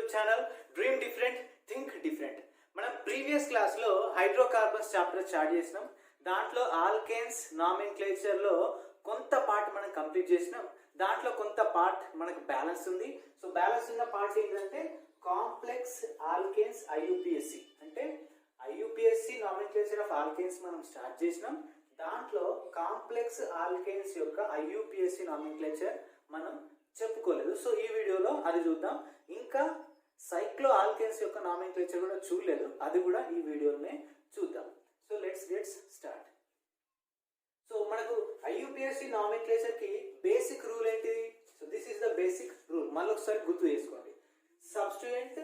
YouTube channel dream different think different. మనం previous క్లాస్లో hydrocarbons chapter start చేసినాం. దాంట్లో ఆల్కేన్స్ నామెన్క్లేచర్లో కొంత పార్ట్ మనం కంప్లీట్ చేసినాం. దాంట్లో కొంత పార్ట్ మనకు బ్యాలెన్స్ ఉంది. సో బ్యాలెన్స్ ఉన్న పార్ట్ ఏంటంటే కాంప్లెక్స్ ఆల్కేన్స్ ఐయుపిఎస్సి, అంటే ఐయుపిఎస్సి నామెన్క్లేచర్ ఆఫ్ ఆల్కేన్స్ మనం స్టార్ట్ చేసినాం. దాంట్లో కాంప్లెక్స్ ఆల్కేన్స్ యొక్క ఐయుపిఎస్సి నామెన్క్లేచర్ మనం చెప్పుకోలేదు. సో ఈ వీడియోలో అది చూద్దాం. ఇంకా సైక్లో ఆల్కేన్స్ యొక్క నామెన్క్లేచర్ కూడా చూడలేదు, అది కూడా ఈ వీడియోలోనే చూద్దాం. So let's get start. So మనకు ఐయుపిఎస్సి నామెన్క్లేచర్ కి బేసిక్ రూల్ ఏంటిది? So this is the basic rule. మళ్ళీ ఒకసారి గుర్తు చేసుకోండి. సబ్స్టిట్యూయెంట్,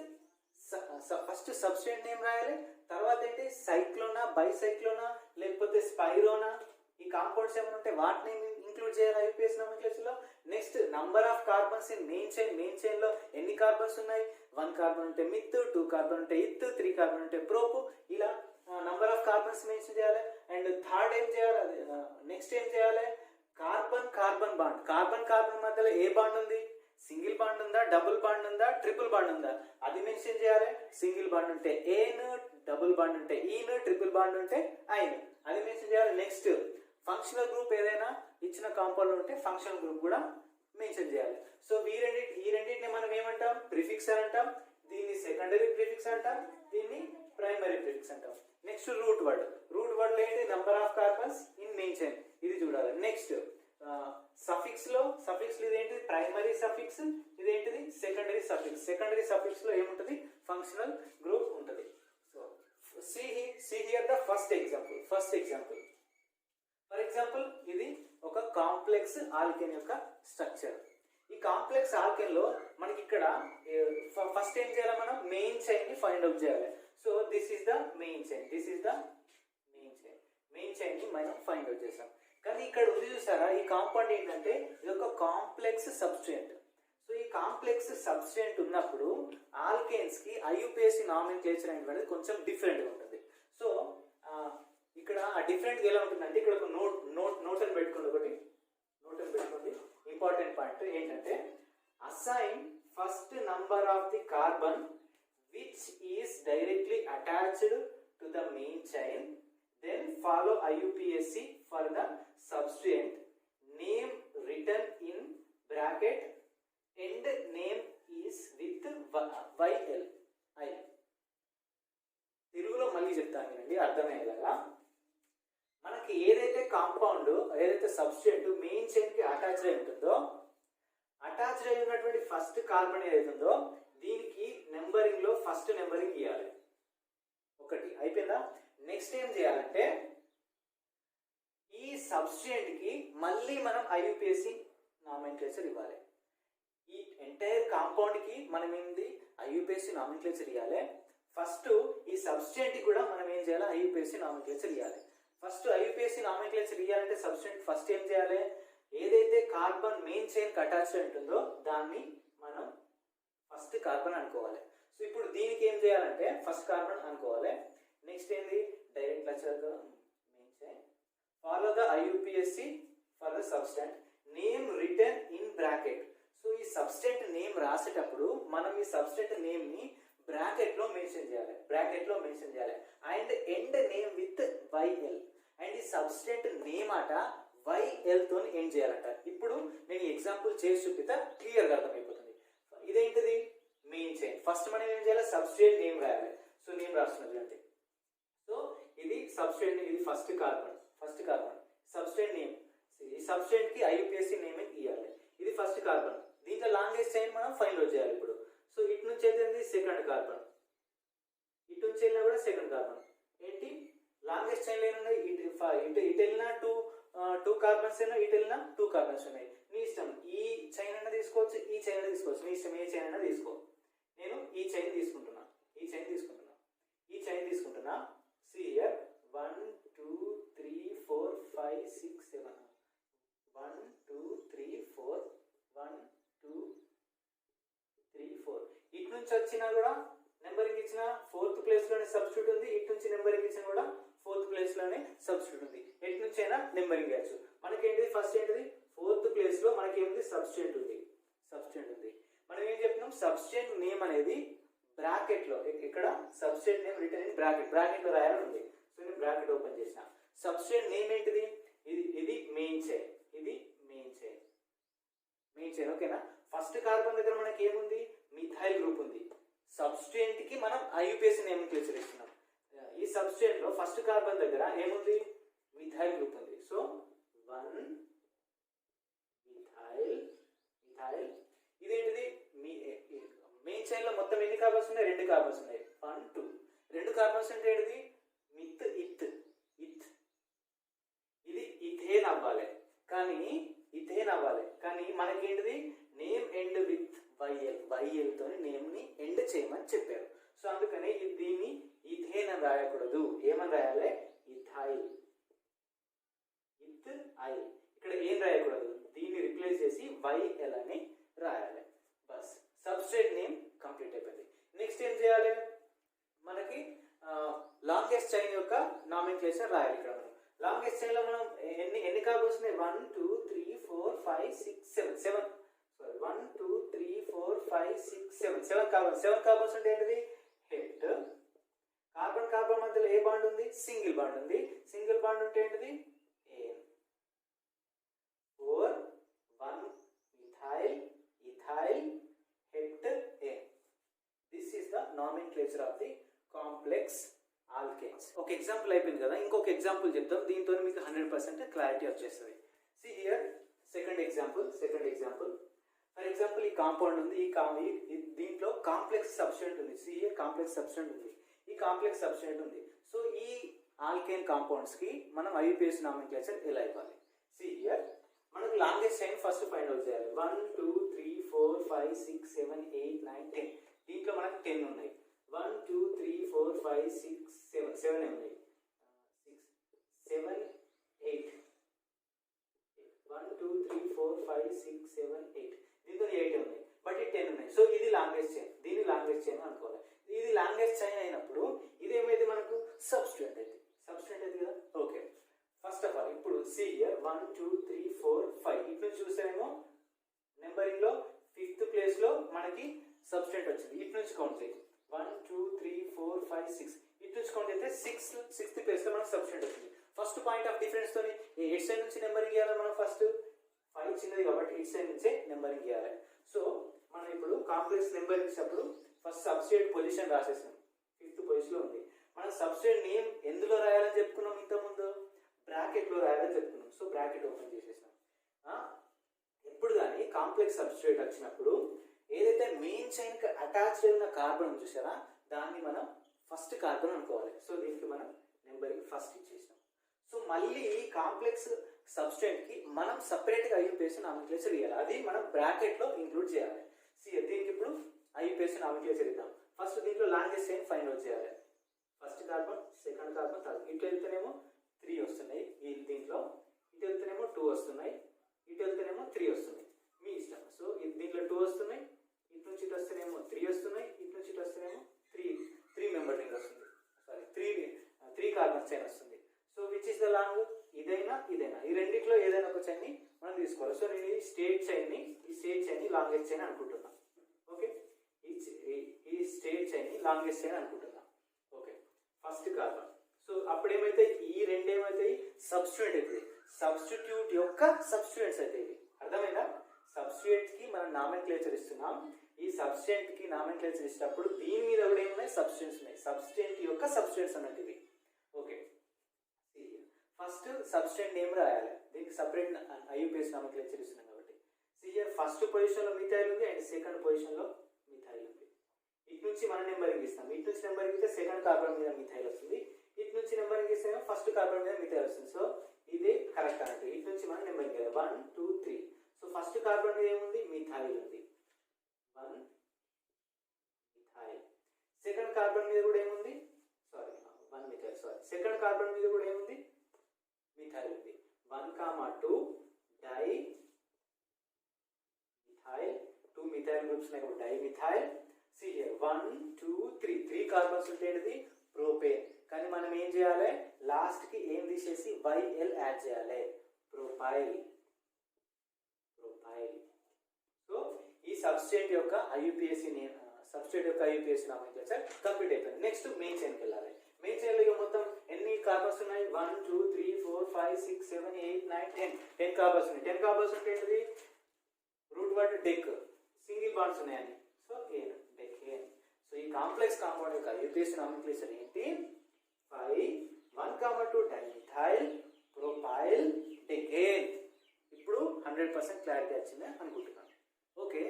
ఫస్ట్ సబ్స్టిట్యూయెంట్ నేమ్ రాయాలి. తర్వాత ఏంటి, సైక్లోనా, బైసైక్లోనా, లేకపోతే స్పైరోనా, ఈ కాంపౌండ్స్ ఏమైనా ఉంటే వాటిని ఇంక్లూడ్ చేయాలి ఐయుపిఎస్సి నామెన్క్లేచర్ లో. Next number of carbons in main chain లో ఎన్ని కార్బన్స్ ఉన్నాయి? 1 కార్బన్ ఉంటే మిత్, 2 కార్బన్ ఉంటే ఇత్, 3 కార్బన్ ఉంటే ప్రోప్, ఇలా నంబర్ ఆఫ్ కార్బన్స్ మెన్షన్ చేయాలి. అండ్ థర్డ్ ఏం చేయాలి, నెక్స్ట్ ఏం చేయాలి, carbon carbon bond. Carbon carbon మధ్యలో ఏ బాండ్ ఉంది? సింగిల్ బాండ్ ఉందా, డబుల్ బాండ్ ఉందా, ట్రిపుల్ బాండ్ ఉందా, అది మెన్షన్ చేయాలి. సింగిల్ బాండ్ ఉంటే ఏన్, డబుల్ బాండ్ ఉంటే ఈన్, ట్రిపుల్ బాండ్ ఉంటే ఐన్, అది మెన్షన్ చేయాలి. నెక్స్ట్ ఫంక్షనల్ గ్రూప్ ఏదైనా ఇచ్చిన కాంపౌండ్ ఉంటే ఫంక్షనల్ గ్రూప్ కూడా మెన్షన్ చేయాలి. సో ఈ రెండింటిని మనం ఏమంటాం? ప్రిఫిక్స్ అని అంటాం. దీన్ని సెకండరీ ప్రిఫిక్స్ అంటాం, దీన్ని ప్రైమరీ ప్రిఫిక్స్ అంటాం. Next root word. Root word ఏంటి? Number of carbons in main chain, ఇది చూడాలి. నెక్స్ట్ సఫిక్స్ లో ఇదేంటిది? Primary suffix. ఇదేంటిది? Secondary suffix. సెకండరీ సఫిక్స్ లో ఏముంటది? ఫంక్షనల్ గ్రూప్ ఉంటది. So see here the first example. For example ఇది ఒక కాంప్లెక్స్ ఆల్కేన్ యొక్క స్ట్రక్చర్. ఈ కాంప్లెక్స్ ఆల్కేన్ లో మనకి ఇక్కడ ఫస్ట్ ఏం చేయాలి? మనం మెయిన్ చైన్ ని ఫైండ్ అవుట్ చేయాలి. So this is the main chain. Main chain ని మనం ఫైండ్ అవుట్ చేసాం. కానీ ఇక్కడ ఉంది చూసారా, ఈ కాంపౌండ్ ఏంటంటే ఇది ఒక కాంప్లెక్స్ సబ్స్టిట్యూయెంట్. సో ఈ కాంప్లెక్స్ సబ్స్టిట్యూయెంట్ ఉన్నప్పుడు ఆల్కేన్స్ కి ఐయుపిఎస్సి నామెన్క్లేచర్ అనేది కొంచెం డిఫరెంట్ గా ఉంటుంది. సో ఇక్కడ ఆ డిఫరెంట్ ఎలా ఉంటుందంటే, ఇక్కడ ఒక నోట్ అని పెట్టుకోండి. ఇంపార్టెంట్ పాయింట్ ఏంటంటే, assign first number of the carbon which is directly attached to the main chain, then follow IUPAC for the substituent, name written in bracket, end name is with YL. తెలుగులో మళ్ళీ చెప్తాను వినండి అర్థమయ్యేలాగా. మనకి ఏదైతే compound, ఏదైతే substituent main chain కి attached అయి ఉంటుందో, అటాచ్డ్ అయి ఉన్నటువంటి ఫస్ట్ కార్బన్ ఏదైతే ఉందో దీనికి నెంబరింగ్ లో ఫస్ట్ నెంబరింగ్ ఇవ్వాలి. ఒకటి అయిపోయిందా? నెక్స్ట్ ఏం చేయాలంటే, ఈ సబ్స్టిట్యూయెంట్ కి మళ్ళీ మనం ఐయుపిఎస్సి నామెన్క్లేచర్ ఇవ్వాలి. ఈ ఎంటైర్ కాంపౌండ్ కి మనం ఏంది? ఐయుపిఎస్సి నామెన్క్లేచర్ ఇవ్వాలి. ఫస్ట్ ఈ సబ్స్టిట్యూయెంట్ కి కూడా మనం ఏం చేయాలి? ఐయుపిఎస్సి నామెన్క్లేచర్ ఇవ్వాలి. ఫస్ట్ ఐయుపిఎస్సి నామెన్క్లేచర్ ఇవ్వాలంటే సబ్స్టిట్యూయెంట్ ఫస్ట్ ఏం చేయాలి? ఏదైతే కార్బన్ మెయిన్ చైన్ కి అటాచ్డ్ ఉంటుందో దాన్ని మనం ఫస్ట్ కార్బన్ అనుకోవాలి. సో ఇప్పుడు దీనికి ఏం చేయాలంటే ఫస్ట్ కార్బన్ అనుకోవాలి. నెక్స్ట్ ఏంది? Direct lecture main chain, follow the IUPAC for the substituent, name written in bracket. So ఈ సబ్స్టెంట్ నేమ్ రాసేటప్పుడు మనం ఈ సబ్స్టెంట్ నేమ్ ని బ్రాకెట్ లో మెన్షన్ చేయాలి. And end name with YL. And ఈ సబ్స్టెంట్ నేమ్ అట YL తో ఎండ్ చేయాలంట. ఇప్పుడు నేను ఎగ్జాంపుల్ చేసి చూపిస్తా, క్లియర్ గా అర్థమైపోతుంది. ఇదేంటిది? Main chain. ఫస్ట్ మనం ఏం చేయాలి? సబ్స్టిట్యూయెంట్ నేమ్ రాయాలి. సో నేమ్ రాస్తున్నది అంటే, సో ఇది సబ్స్టిట్యూయెంట్, ఇది ఫస్ట్ కార్బన్ సబ్స్టిట్యూయెంట్ నేమ్. ఈ సబ్స్టిట్యూయెంట్ కి ఐయుపిఎస్సి నేమ్ ఇవ్వాలి. ఇది ఫస్ట్ కార్బన్. దీంట్లో లాంగెస్ట్ చైన్ మనం ఫైండ్ అవుట్ చేయాలి. ఇప్పుడు సో ఇటు నుంచి అయితే సెకండ్ కార్బన్, ఇటు నుంచి వెళ్ళినా కూడా సెకండ్ కార్బన్. ఏంటి? లాంగెస్ట్ చైన్ లైన్ ఉన్నాయి. ఇటు వెళ్ళినా టూ కార్బన్స్ అయినా, ఇటు వెళ్ళినా 2 కార్బన్స్ ఉన్నాయి. నీ ఇష్టం. ఈ చైన్ అయినా తీసుకోవచ్చు, ఈ చైన్ అయినా తీసుకోవచ్చు. నీ ఇష్టం, ఏ చైన్ అయినా తీసుకో. నేను ఈ చైన్ తీసుకుంటున్నా. See here, 1 2 3 4 5 6 7, 1 2 3 4, 1 2 3 4. ఇటు నుంచి వచ్చినా కూడా నెంబరింగ్ ఇచ్చిన 4th ప్లేస్ లోనే సబ్స్టిట్యూట్ ఉంది. ఇటు నుంచి నెంబరింగ్ ఇచ్చిన కూడా 4th ప్లేస్ లోనే సబ్స్టిట్యూట్ ఉంది. ఎటు నుంచి అయినా నెంబరింగ్ ఇవ్వచ్చు. మనకేంటిది? ఫస్ట్ ఏంటిది? 4th ప్లేస్ లో మనకి ఏమిటి? సబ్స్టిట్యూట్ ఉంది. మనం ఏం చెప్పినాం? చెప్పుకున్నాం సబ్స్టెంట్ నేమ్ అనేది బ్రాకెట్ లో ఇక్కడ సబ్స్టెంట్ నేమ్ రిటర్న్ ఇన్ బ్రాకెట్ లో రాయాలని ఉంది. సో నేను బ్రాకెట్ ఓపెన్ చేసిన. సబ్స్టెంట్ నేమ్ ఏంటిది? ఇది మెయిన్ చైన్, ఇది మెయిన్ చైన్ ఓకేనా. ఫస్ట్ కార్బన్ దగ్గర మనకి ఏముంది? మిథైల్ గ్రూప్ ఉంది. సబ్స్టెంట్ కి మనం ఐయుపిఎస్ నేమిక్లేచర్ ఇస్తున్నాం. ఈ సబ్స్టెంట్ లో ఫస్ట్ కార్బన్ దగ్గర ఏముంది? మిథైల్ గ్రూప్ ఉంది. సో 1 మిథైల్ ఇదేంటిది? మెయిన్ చైన్ లో మొత్తం ఎన్ని కార్బన్స్ ఉన్నాయి? 2 కార్బన్స్ ఉన్నాయి. 1 2 2 కార్బన్స్ అంటే ఏంటిది? ఇత్ ఇది ఇథేన్ అవ్వాలి కానీ మనకేంటిది? నేమ్ ఎండ్ విత్ వైఎల్ తోని నేమ్ ని ఎండ్ చేయమని చెప్పారు. సో అందుకని దీన్ని ఇథేన్ అని రాయకూడదు. ఏమని రాయాలి? ఇథైల్. ఇక్కడ ఏం రాయకూడదు? దీన్ని రిప్లేస్ చేసి వైఎల్ అని రాయాలి. బస్ సబ్స్ట్రేట్ నేమ్ కంప్లీట్ అయిపోయింది. నెక్స్ట్ ఏం చేయాలి? మనకి లాంగెస్ట్ చైన్ యొక్క నామినిక్లేచర్ రాయాలి. ఇక్కడ మనం లాంగెస్ట్ చైన్ లో మనం ఎన్ని కార్బన్స్ ఉన్నాయి? 1 2 3 4 5 6 7 1 2 3 4 5 6 7 కార్బన్స్ అంటే ఏంటిది? హెడ్. కార్బన్ మధ్యలో ఏ బాండ్ ఉంది? సింగిల్ బాండ్ ఉంది. సింగిల్ బాండ్ అంటే ఏంటిది? ఏన్. 4 1 మిథైల్ హెడ్ ఏన్. This is the nomenclature of the complex alkanes. ఒక ఎగ్జాంపుల్ అయిపోయింది కదా, ఇంకొక ఎగ్జాంపుల్ చెప్తాం. దీంతో మీకు 100% క్లారిటీ వచ్చేస్తుంది. See here second example. For example ఈ కాంపౌండ్ ఉంది. దీంట్లో కాంప్లెక్స్ సబ్స్టెంట్ ఉంది. సి హియర్ కాంప్లెక్స్ సబ్స్టెంట్ ఉంది. ఈ కాంప్లెక్స్ సబ్స్టెంట్ ఉంది. సో ఈ ఆల్కేన్ కాంపౌండ్స్ కి మనం ఐయుపిఎస్ నామినిక్లేచర్ ఎలా ఇవ్వాలి? సి హియర్ మనకు longest chain first find out చేయాలి. 1 2 3 4 5 6 7 8 9 10. దీంట్లో మనకు 10 ఉన్నాయి. 1 2 3 4 5 6 7 ఉన్నాయి. 7 8 1 2 3 4 5 6 7 8. దీంతో 8 ఉన్నాయి. బట్ ఈ 10 ఉన్నాయి. సో ఇది లాంగెస్ట్ చైన్. దీన్ని లాంగెస్ట్ చైన్ అనుకోవాలి. ఇది లాంగెస్ట్ చైన్ అయినప్పుడు ఇది ఏమైతే మనకు సబ్స్టెంట్ అయితే కదా. ఓకే, ఫస్ట్ ఆఫ్ ఆల్ ఇప్పుడు సి హియర్ 1 2 3 4 5. ఇటు నుంచి చూస్తేనేమో నెంబరింగ్ లో 5th ప్లేస్ లో మనకి సబ్స్టెంట్ వచ్చింది. ఇటు నుంచి కౌంట్ చేయి. 1 2 3 4 5 6. ఇటు నుంచి కౌంట్ అయితే 6th ప్లేస్ లో మనకు సబ్స్టెంట్ వచ్చింది. ఫస్ట్ పాయింట్ ఆఫ్ డిఫరెన్స్ తోని ఎయిట్ సైడ్ నుంచి నెంబరింగ్ ఇవ్వాలి. మనం ఫస్ట్ 5 చిన్నది కాబట్టి ఇటు సైడ్ నుంచే నెంబరింగ్ ఇవ్వాలి. సో మనం ఇప్పుడు కాంప్లెక్స్ నెంబరింగ్ ఇచ్చినప్పుడు ఫస్ట్ సబ్స్టేట్ పొజిషన్ రాసేసాం. 5th పొజిషన్ లో ఉంది. మనం సబ్స్టేట్ నేమ్ ఎందులో రాయాలని చెప్పుకున్నాం? ఇంతకుముందు బ్రాకెట్ లో రాయాలని చెప్పుకున్నాం. సో బ్రాకెట్ ఓపెన్ చేసేసాం. ఎప్పుడు కానీ కాంప్లెక్స్ సబ్స్ట్రేట్ వచ్చినప్పుడు ఏదైతే మెయిన్ చైన్ కి అటాచ్డ్ అయిన కార్బన్ చూసారా, దాన్ని మనం ఫస్ట్ కార్బన్ అనుకోవాలి. సో దీనికి మనం నెంబరింగ్ ఫస్ట్ ఇచ్చేసాం. సో మళ్ళీ ఈ కాంప్లెక్స్ సబ్స్ట్రేట్ కి మనం సపరేట్ గా ఐయుపిఎస్ నామినిక్లేచర్ ఇవ్వాలి. అది మనం బ్రాకెట్ లో ఇంక్లూడ్ చేయాలి. దీనికి ఇప్పుడు ఐయుపిఎస్ నామినిక్లేచర్ ఇద్దాం. ఫస్ట్ దీంట్లో లాంగెస్ట్ చైన్ ఫైండ్ అవుట్ చేయాలి. First carbon, second carbon, third. ఇటు వెళ్తేనేమో 3 వస్తున్నాయి. దీంట్లో ఇటు వెళ్తేనేమో 2 వస్తున్నాయి. ఇటు వెళ్తేనేమో 3 వస్తున్నాయి. మీ ఇష్టం. సో దీంట్లో 2 వస్తున్నాయి. ఇటు నుంచి ఇటు వస్తేనేమో 3 వస్తున్నాయి. ఇటు నుంచి ఇటు వస్తేనేమో 3 మెంబర్ రింగ్ వస్తుంది. సారీ 3 కార్బన్ చైన్ వస్తుంది. So which is the long? ఇదైనా ఈ రెండిట్లో ఏదైనా ఒక చైన్ ని మనం తీసుకోవాలి. సో నేను ఈ స్టేట్ చైన్ ని లాంగెస్ట్ చైన్ అనుకుంటున్నా. ఓకే, ఈ స్టేట్ చైన్ ని లాంగెస్ట్ చైన్ అనుకుంటున్నా. Okay, first carbon. సో అప్పుడు ఏమైతే ఈ రెండు ఏమైతాయి? సబ్స్టిట్యూట్ అవుతాయి. సబ్స్టిట్యూట్ యొక్క సబ్స్టిట్యూట్స్ అయితే ఇవి. అర్థమైందా? సబ్స్టిట్యూట్ కి మనం నామినిక్లేచర్ ఇస్తున్నాం. ఈ సబ్స్టెంట్ కి నామినిక్లేచర్ ఇచ్చినప్పుడు దీని మీద కూడా ఏమున్నాయి? సబ్స్టెంట్స్ ఉన్నాయి. సబ్స్టెంట్ యొక్క సబ్స్టిట్యూట్స్ అన్నట్టు ఇవి. ఓకే, ఫస్ట్ సబ్స్టెంట్ నేమ్ రాయాలి. దీనికి సపరేట్ ఐయుపిఎస్ నామినిక్లేచర్ ఇస్తున్నాం కాబట్టి ఫస్ట్ పొజిషన్ లో మిథైల్ ఉంది అండ్ సెకండ్ పొజిషన్ లో మిథైల్ ఉంది. ఇటు నుంచి మనం నెంబరింగ్ ఇస్తాం. ఇటు నుంచి నెంబరింగ్ ఇస్తే సెకండ్ కార్బన్ మీద మిథైల్ వస్తుంది. ఇటు నుంచి నెంబరింగ్ ఇస్తే ఫస్ట్ కార్బన్ మీద మిథైల్ వస్తుంది. సో ఇది కరెక్ట్ అన్నట్టు. ఇటు నుంచి మనం నెంబరింగ్ 1 2 3. సో ఫస్ట్ కార్బన్ మీద ఏముంది? మిథైల్ ఉంది. 1 మిథైల్. సెకండ్ కార్బన్ మీద కూడా ఏముంది? One methyl. సెకండ్ కార్బన్ మీద కూడా ఏముంది? మిథైల్ ఉంది. 1 2 డై మిథైల్. 2 మిథైల్ గ్రూప్స్ ఉన్నాయి కాబట్టి dimethyl. See here 1 2 3 carbons ఉంటేది ప్రోపేన్. కానీ మనం ఏం చేయాలి? లాస్ట్ కి ఏం తీసేసి YL యాడ్ చేయాలి. ప్రొపైల్. సో ఈ సబ్స్టేట్ యొక్క ఐయుపిఎస్సి నేమ్ నామినిక్లేచర్ కంప్లీట్ అయిపోయింది. నెక్స్ట్ మెయిన్ చైన్కి వెళ్ళాలి. మెయిన్ చైన్లో ఇక మొత్తం ఎన్ని కార్బన్స్ ఉన్నాయి? 1 2 3 4 5 6 7 8 9 10 కార్బన్స్ ఉన్నాయి. 10 కార్బన్స్ ఉంటే ఏంటిది? Root word deck, single bonds ఉన్నాయని. సో ఏన్, డెక్ ఏన్. సో ఈ కాంప్లెక్స్ కాంపౌండ్ యొక్క ఐయుపిఎస్సి నామినిక్లేచర్ ఏంటి? 5 1 2 డైమిథైల్ ప్రొపైల్ డెకేన్. ఇప్పుడు 100% క్లారిటీ వచ్చింది అనుకుంటున్నాను. ఓకే,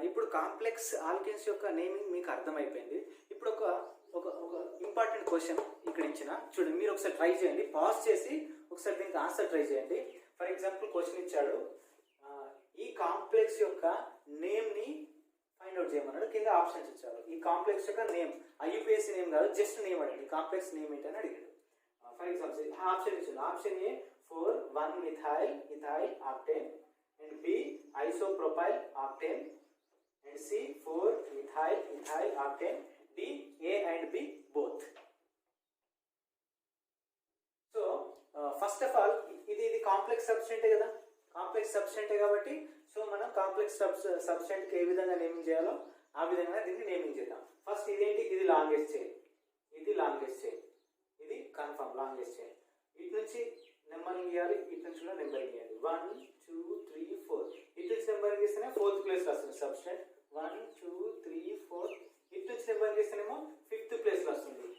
ఇప్పుడు కాంప్లెక్స్ ఆల్కేన్స్ యొక్క నేమింగ్ మీకు అర్థమైపోయింది. ఇప్పుడు ఒక ఒక ఒక ఇంపార్టెంట్ క్వశ్చన్ ఇక్కడ ఇచ్చిన చూడండి, మీరు ఒకసారి ట్రై చేయండి, పాజ్ చేసి ఒకసారి దీనికి ఆన్సర్ ట్రై చేయండి. ఫర్ ఎగ్జాంపుల్ క్వశ్చన్ ఇచ్చాడు, ఈ కాంప్లెక్స్ యొక్క నేమ్ని ఫైండ్ అవుట్ చేయమన్నాడు. కింద ఆప్షన్స్ ఇచ్చారు. ఈ కాంప్లెక్స్ యొక్క నేమ్ ఐయుపిఎస్సి నేమ్ కాదు, జస్ట్ నేమ్ అడిగింది. కాంప్లెక్స్ నేమ్ ఏంటని అడిగాడు. ఫర్ ఎగ్జాంపుల్ ఆప్షన్ ఇచ్చింది. Option A 4 1 methyl ethyl octane, and B isopropyl octane, and C 4 ethyl octane, D A and B both. So first of all ఇది complex సబ్స్టెంటే కదా, complex సబ్స్టెంటే కాబట్టి so మనం complex సబ్స్టెంట్కి ఏ విధంగా naming చేయాలో ఆ విధంగా దీన్ని నేమింగ్ చేద్దాం. ఫస్ట్ ఇదేంటి? ఇది లాంగెస్ట్ చైన్, ఇది లాంగెస్ట్ చైన్, ఇది కన్ఫర్మ్ లాంగెస్ట్ చైన్. ఇటు నుంచి నెంబరింగ్ ఇవ్వాలి, ఇటు నుంచి కూడా నెంబరింగ్ ఇవ్వాలి. 1 2 3 4. ఇటు నుంచి నెంబరింగ్ ఇస్తేనే 4th ప్లేస్ వస్తుంది సబ్స్టెంట్. 1 2 3 4. ఇటు నుంచి నెంబరింగ్ ఇస్తేనేమో 5th ప్లేస్ వస్తుంది.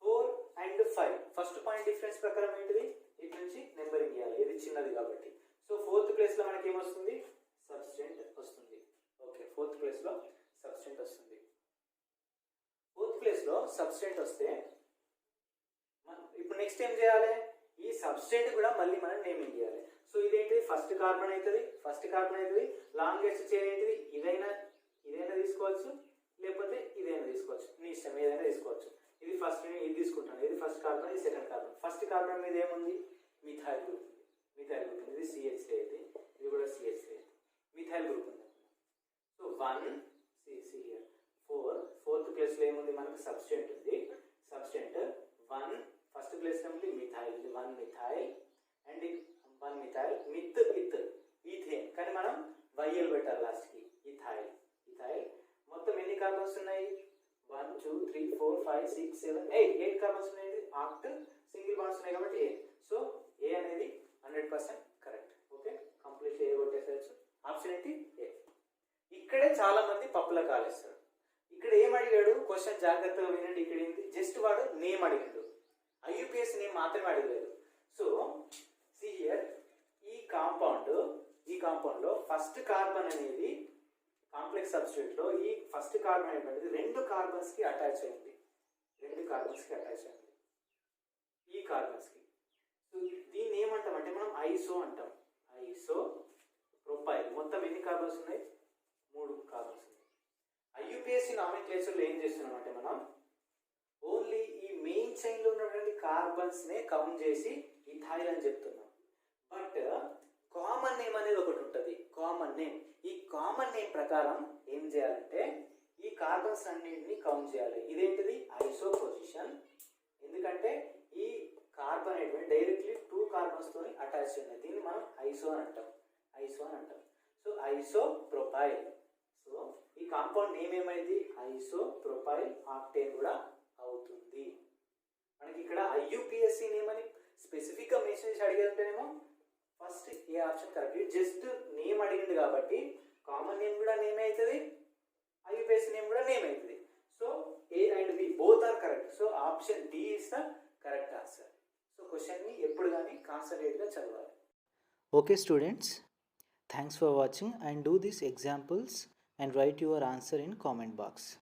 4 and 5 ఫస్ట్ పాయింట్ డిఫరెన్స్ ప్రకారం ఏంటిది? ఇటు నుంచి నెంబరింగ్ ఇవ్వాలి, ఇది చిన్నది కాబట్టి. సో 4th ప్లేస్ లో మనకి ఏమొస్తుంది? సబ్స్టెంట్ వస్తుంది. ఓకే, 4th ప్లేస్ లో సబ్స్టెంట్ వస్తుంది. 4th ప్లేస్ లో సబ్స్టెంట్ వస్తే ఇప్పుడు నెక్స్ట్ ఏం చేయాలి? ఈ సబ్స్టెంట్ కూడా మళ్ళీ మనం నేమింగ్ చేయాలి. సో ఇదేంటిది? ఫస్ట్ కార్బన్ అవుతుంది. లాంగెస్ట్ చైన్ ఏంటిది? ఇదైనా తీసుకోవచ్చు, లేకపోతే ఇదైనా తీసుకోవచ్చు, నీ ఇష్టం, ఏదైనా తీసుకోవచ్చు. ఇది ఫస్ట్, నేను ఇది తీసుకుంటాను. ఇది ఫస్ట్ కార్బన్, ఇది సెకండ్ కార్బన్. ఫస్ట్ కార్బన్ మీద ఏముంది? మిథైల్ గ్రూప్ ఉంది. ఇది CH అయితే, ఇది కూడా CH అయితే, మిథైల్ గ్రూప్ ఉంది. సో 1 4th ప్లేస్ లో ఏముంది? మనకు సబ్స్టెంట్ ఉంది. సబ్స్టెంట్ 1 ఫస్ట్ ప్లేస్ లో ఉంది methyl, 1 methyl and 1 methyl myth ethane, కానీ మనం వైఎల్ పెట్టాలి లాస్ట్ కి. ఇథైల్ మొత్తం ఎన్ని కార్బన్స్ ఉన్నాయి? 1 2 3 4 5 6 7 8 కార్బన్స్ ఉన్నాయి. ఆక్ట్ సింగిల్ బాండ్స్ ఉన్నాయి కాబట్టి ఏ. సో ఏ అనేది 100% కరెక్ట్. ఓకే, కంప్లీట్ ఏ కొట్టేసేయచ్చు. ఆప్షన్ ఏంటి? ఏ. ఇక్కడే చాలా మంది పప్పుల కాలేస్తారు. ఇక్కడ ఏం అడిగాడు? క్వశ్చన్ జాగ్రత్తగా వినండి. ఇక్కడ ఏంటి? జస్ట్ వాడు నేమ్ అడిగాడు, ఐయుపిఎస్ నేమ్ మాత్రమే అడగలేదు. సో సి హియర్, ఈ కాంపౌండ్ లో ఫస్ట్ కార్బన్ అనేది కాంప్లెక్స్ సబ్స్టేట్ లో ఈ ఫస్ట్ కార్బన్ అనేది 2 కార్బన్స్ కి అటాచ్ అయింది. ఈ కార్బన్స్ కి. సో దీన్ని ఏమంటాం అంటే మనం ఐసో అంటాం. ఐసో ప్రొపైల్. మొత్తం ఎన్ని కార్బన్స్ ఉన్నాయి? 3 కార్బన్స్ ఉన్నాయి. ఐయుపిఎస్సి నామినిక్లేచర్ లో ఏం చేస్తున్నాం అంటే మనం ఓన్లీ ఈ మెయిన్ చైన్ లో ఉన్నటువంటి కార్బన్స్ నే కౌంట్ చేసి ఇథైల్ అని చెప్తున్నాం. బట్ కామన్ నేమ్ అనేది ఒకటి ఉంటుంది. ఈ కామన్ నేమ్ ప్రకారం ఏం చేయాలంటే ఈ కార్బన్స్ అన్నింటినీ కౌంట్ చేయాలి. ఇదేంటిది? ఐసో పొజిషన్. ఎందుకంటే ఈ కార్బన్ అనేది డైరెక్ట్లీ 2 కార్బన్స్ తోని అటాచ్ ఉన్నాయి. దీన్ని మనం ఐసో అని అంటాం. So isopropyl. సో ఈ కాంపౌండ్ నేమ్ ఏమైంది? ఐసో ప్రొపైల్ ఆక్టేన్ కూడా అవుతుంది. మనకి ఇక్కడ ఐయుపిఎస్సి నేమ్ అని స్పెసిఫిక్ గా మెన్షన్ చేసి అడిగేంటేనేమో first A option correct. Just name అడిగింది కాబట్టి కామన్ నేమ్ కూడా నేమ్ అవుతుంది, ఐయుపిఎస్సి నేమ్ కూడా నేమ్ అవుతుంది. So A and B both are correct. So option D is the correct answer. So question ని ఎప్పుడు కానీ కాన్సన్ట్రేట్ గా చదవాలి. Okay students, thanks for watching and do these examples and write your answer in comment box.